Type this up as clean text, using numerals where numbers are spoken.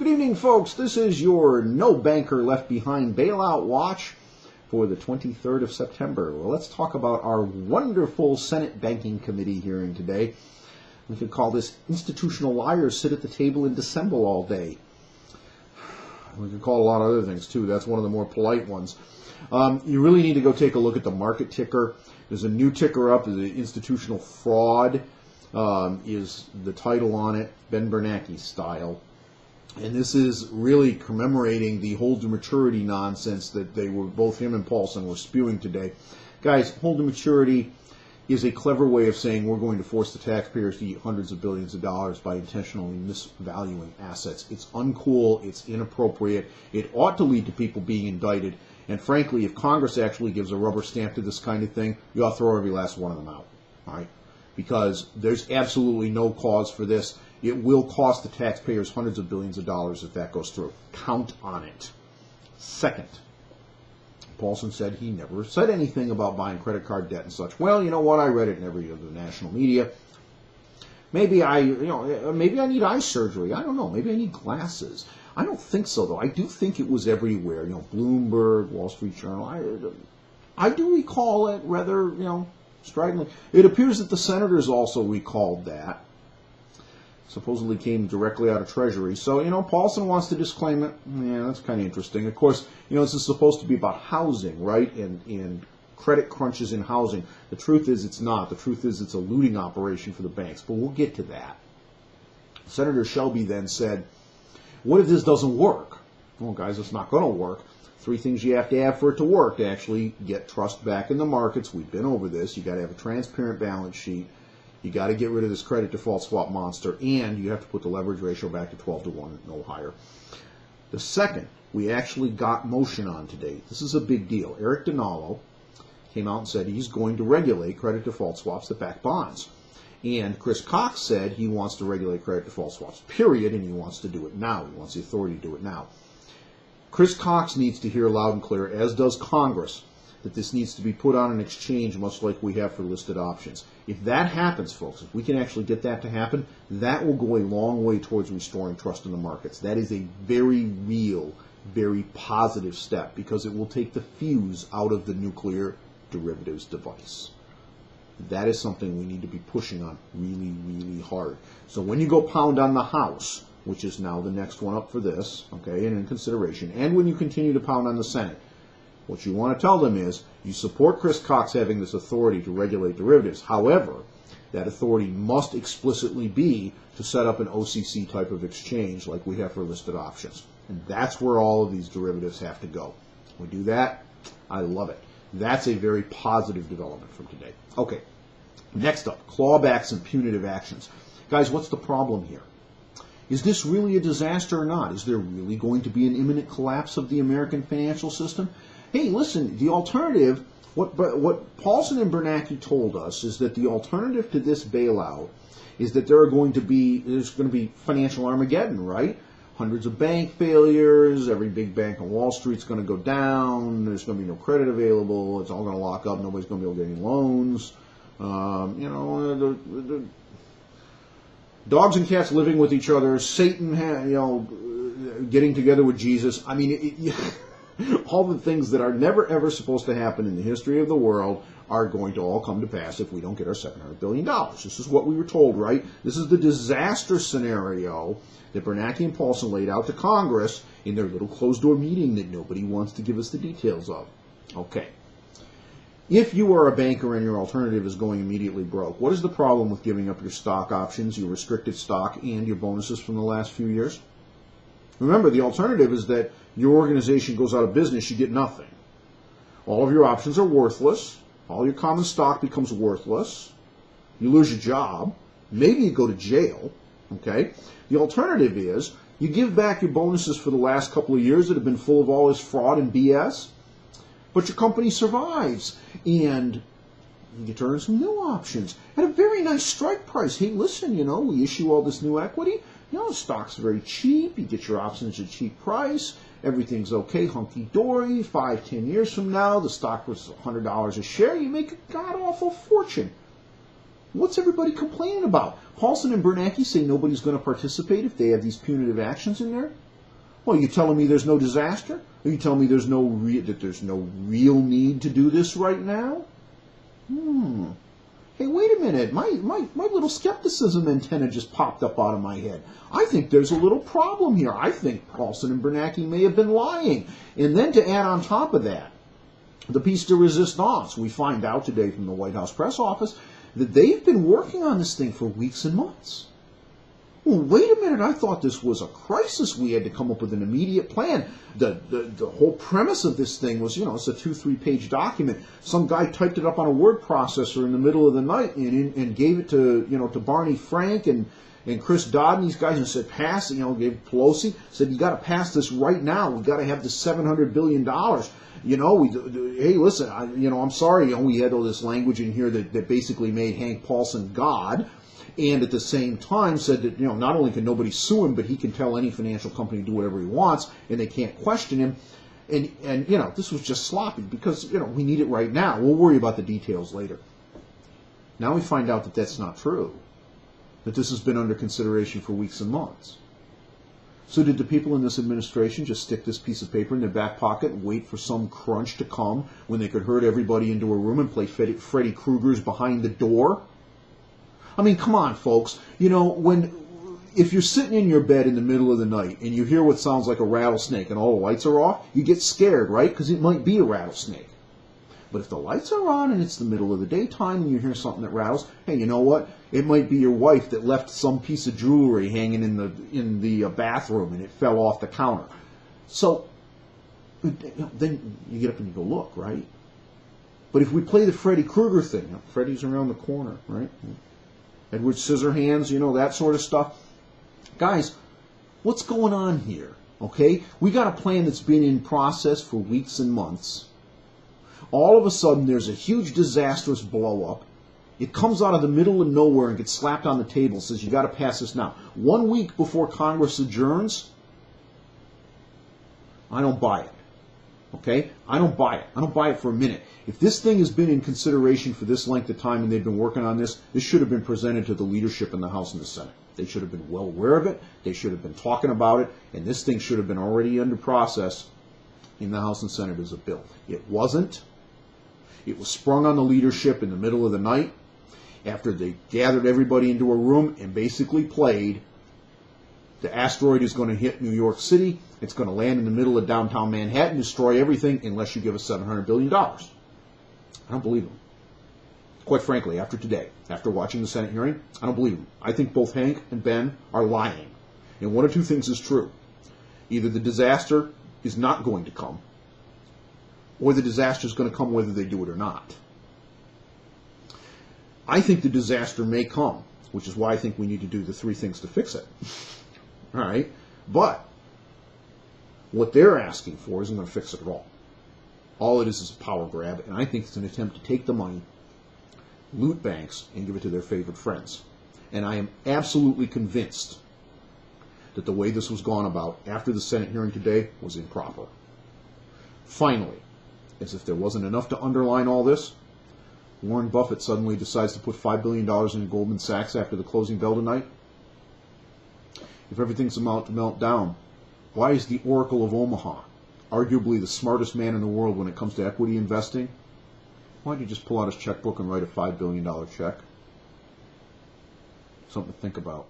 Good evening, folks. This is your No Banker Left Behind Bailout Watch for the 23rd of September. Well, let's talk about our wonderful Senate Banking Committee hearing today. We could call this Institutional Liars Sit at the Table and Dissemble all day. We could call it a lot of other things, too. That's one of the more polite ones. You really need to go take a look at the market ticker. There's a new ticker up, the Institutional Fraud is the title on it, Ben Bernanke style. And this is really commemorating the hold to maturity nonsense that both him and Paulson were spewing today. Guys, hold to maturity is a clever way of saying we're going to force the taxpayers to eat hundreds of billions of dollars by intentionally misvaluing assets. It's uncool, it's inappropriate, it ought to lead to people being indicted, and frankly, if Congress actually gives a rubber stamp to this kind of thing, you ought to throw every last one of them out, all right? Because there's absolutely no cause for this. It will cost the taxpayers hundreds of billions of dollars if that goes through. Count on it. Second, Paulson said he never said anything about buying credit card debt and such. Well, you know what? I read it in every other national media. Maybe maybe I need eye surgery. I don't know. Maybe I need glasses. I don't think so, though. I do think it was everywhere. Bloomberg, Wall Street Journal. I do recall it rather, stridently. It appears that the senators also recalled that. Supposedly came directly out of Treasury. So, Paulson wants to disclaim it. Yeah, that's kind of interesting. Of course, this is supposed to be about housing, right? And credit crunches in housing. The truth is it's not. The truth is it's a looting operation for the banks. But we'll get to that. Senator Shelby then said, what if this doesn't work? Well, guys, it's not going to work. 3 things you have to have for it to work to actually get trust back in the markets. We've been over this. You've got to have a transparent balance sheet. You got to get rid of this credit default swap monster, and you have to put the leverage ratio back to 12 to 1, no higher. The second, we actually got motion on today. This is a big deal. Eric Dinallo came out and said he's going to regulate credit default swaps that back bonds. And Chris Cox said he wants to regulate credit default swaps, period, and he wants to do it now. He wants the authority to do it now. Chris Cox needs to hear loud and clear, as does Congress, that this needs to be put on an exchange much like we have for listed options. If that happens, folks, if we can actually get that to happen, that will go a long way towards restoring trust in the markets. That is a very real, very positive step because it will take the fuse out of the nuclear derivatives device. That is something we need to be pushing on really, really hard. So when you go pound on the House, which is now the next one up for this, okay, and in consideration, and when you continue to pound on the Senate, what you want to tell them is you support Chris Cox having this authority to regulate derivatives. However, that authority must explicitly be to set up an OCC type of exchange like we have for listed options. And that's where all of these derivatives have to go. We do that, I love it. That's a very positive development from today. Okay, next up, clawbacks and punitive actions. Guys, what's the problem here? Is this really a disaster or not? Is there really going to be an imminent collapse of the American financial system? Hey, listen, the alternative, what Paulson and Bernanke told us is that the alternative to this bailout is that there's going to be financial Armageddon, right? Hundreds of bank failures, every big bank on Wall Street's going to go down, there's going to be no credit available, it's all going to lock up, nobody's going to be able to get any loans. The dogs and cats living with each other, Satan, getting together with Jesus. I mean, all the things that are never, ever supposed to happen in the history of the world are going to all come to pass if we don't get our $700 billion. This is what we were told, right? This is the disaster scenario that Bernanke and Paulson laid out to Congress in their little closed-door meeting that nobody wants to give us the details of. Okay. If you are a banker and your alternative is going immediately broke, what is the problem with giving up your stock options, your restricted stock, and your bonuses from the last few years? Remember, the alternative is that your organization goes out of business, you get nothing. All of your options are worthless. All your common stock becomes worthless. You lose your job. Maybe you go to jail. Okay? The alternative is you give back your bonuses for the last couple of years that have been full of all this fraud and BS, but your company survives, and you get to earn some new options at a very nice strike price. Hey, listen, we issue all this new equity. The stock's very cheap. You get your options at a cheap price. Everything's okay, hunky-dory. 5-10 years from now, the stock was $100 a share. You make a god-awful fortune. What's everybody complaining about? Paulson and Bernanke say nobody's going to participate if they have these punitive actions in there. Well, you telling me there's no disaster? Are you telling me that there's no real need to do this right now? Hey, wait a minute. My little skepticism antenna just popped up out of my head. I think there's a little problem here. I think Paulson and Bernanke may have been lying. And then to add on top of that, the piece de resistance, we find out today from the White House press office that they've been working on this thing for weeks and months. Well, wait a minute, I thought this was a crisis. We had to come up with an immediate plan. The whole premise of this thing was, it's a 2-3 page document. Some guy typed it up on a word processor in the middle of the night and gave it to, to Barney Frank and Chris Dodd and these guys and said, pass it, gave Pelosi, said, you got to pass this right now. We got to have this $700 billion. Hey, listen, I'm sorry, we had all this language in here that basically made Hank Paulson God. And at the same time said that, not only can nobody sue him, but he can tell any financial company to do whatever he wants, and they can't question him. And this was just sloppy because, we need it right now. We'll worry about the details later. Now we find out that that's not true, that this has been under consideration for weeks and months. So did the people in this administration just stick this piece of paper in their back pocket and wait for some crunch to come when they could herd everybody into a room and play Freddy Krueger's Behind the Door? I mean, come on, folks. If you're sitting in your bed in the middle of the night and you hear what sounds like a rattlesnake and all the lights are off, you get scared, right? Because it might be a rattlesnake. But if the lights are on and it's the middle of the daytime and you hear something that rattles, hey, you know what? It might be your wife that left some piece of jewelry hanging in the bathroom and it fell off the counter. So then you get up and you go look, right? But if we play the Freddy Krueger thing, Freddy's around the corner, right? Edward Scissorhands, that sort of stuff. Guys, what's going on here? Okay? We got a plan that's been in process for weeks and months. All of a sudden, there's a huge disastrous blow-up. It comes out of the middle of nowhere and gets slapped on the table and says, you got to pass this now. 1 week before Congress adjourns, I don't buy it. Okay? I don't buy it. I don't buy it for a minute. If this thing has been in consideration for this length of time and they've been working on this, this should have been presented to the leadership in the House and the Senate. They should have been well aware of it. They should have been talking about it. And this thing should have been already under process in the House and Senate as a bill. It wasn't. It was sprung on the leadership in the middle of the night after they gathered everybody into a room and basically played the asteroid is going to hit New York City. It's going to land in the middle of downtown Manhattan, destroy everything, unless you give us $700 billion. I don't believe them. Quite frankly, after today, after watching the Senate hearing, I don't believe them. I think both Hank and Ben are lying. And one of two things is true. Either the disaster is not going to come, or the disaster is going to come whether they do it or not. I think the disaster may come, which is why I think we need to do the 3 things to fix it. All right? But what they're asking for isn't going to fix it at all. All it is a power grab, and I think it's an attempt to take the money, loot banks, and give it to their favorite friends. And I am absolutely convinced that the way this was gone about after the Senate hearing today was improper. Finally, as if there wasn't enough to underline all this, Warren Buffett suddenly decides to put $5 billion in Goldman Sachs after the closing bell tonight. If everything's about to melt down, why is the Oracle of Omaha, arguably the smartest man in the world when it comes to equity investing, why don't you just pull out his checkbook and write a $5 billion check? Something to think about.